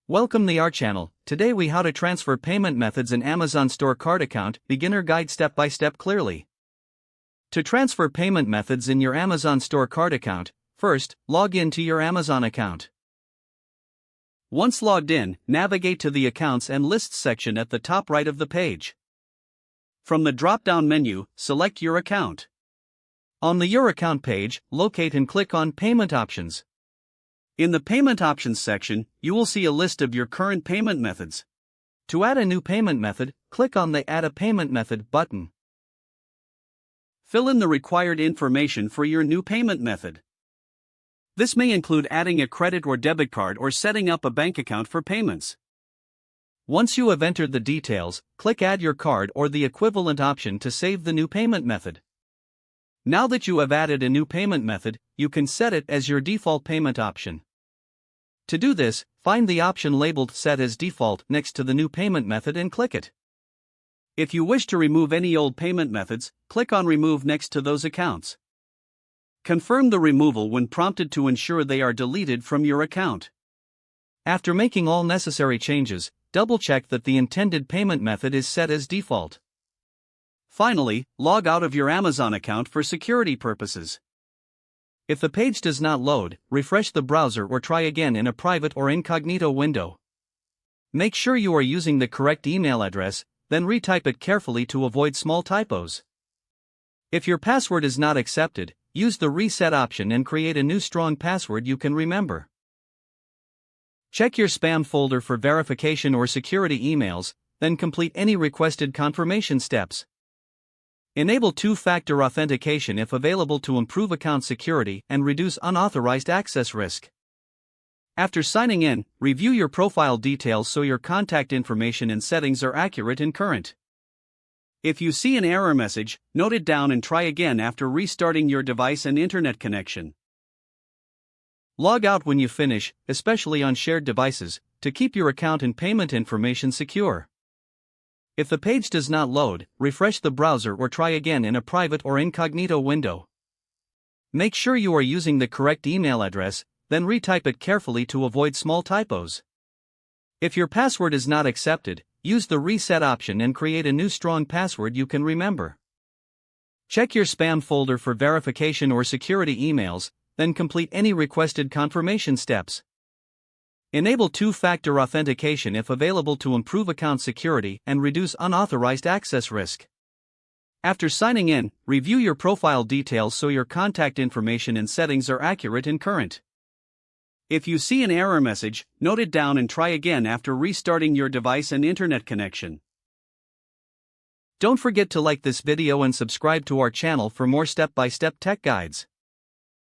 Welcome to our channel. Today we how to transfer payment methods in Amazon Store card account, beginner guide step by step clearly. To transfer payment methods in your Amazon Store card account, first, log in to your Amazon account. Once logged in, navigate to the Accounts and Lists section at the top right of the page. From the drop-down menu, select your account. On the Your Account page, locate and click on Payment Options. In the Payment Options section, you will see a list of your current payment methods. To add a new payment method, click on the Add a Payment Method button. Fill in the required information for your new payment method. This may include adding a credit or debit card or setting up a bank account for payments. Once you have entered the details, click Add Your Card or the equivalent option to save the new payment method. Now that you have added a new payment method, you can set it as your default payment option. To do this, find the option labeled Set as Default next to the new payment method and click it. If you wish to remove any old payment methods, click on Remove next to those accounts. Confirm the removal when prompted to ensure they are deleted from your account. After making all necessary changes, double-check that the intended payment method is set as default. Finally, log out of your Amazon account for security purposes. If the page does not load, refresh the browser or try again in a private or incognito window. Make sure you are using the correct email address, then retype it carefully to avoid small typos. If your password is not accepted, use the Reset option and create a new strong password you can remember. Check your spam folder for verification or security emails, then complete any requested confirmation steps. Enable two-factor authentication if available to improve account security and reduce unauthorized access risk. After signing in, review your profile details so your contact information and settings are accurate and current. If you see an error message, note it down and try again after restarting your device and internet connection. Log out when you finish, especially on shared devices, to keep your account and payment information secure. If the page does not load, refresh the browser or try again in a private or incognito window. Make sure you are using the correct email address, then retype it carefully to avoid small typos. If your password is not accepted, use the Reset option and create a new strong password you can remember. Check your spam folder for verification or security emails, then complete any requested confirmation steps. Enable two-factor authentication if available to improve account security and reduce unauthorized access risk. After signing in, review your profile details so your contact information and settings are accurate and current. If you see an error message, note it down and try again after restarting your device and internet connection. Don't forget to like this video and subscribe to our channel for more step-by-step tech guides.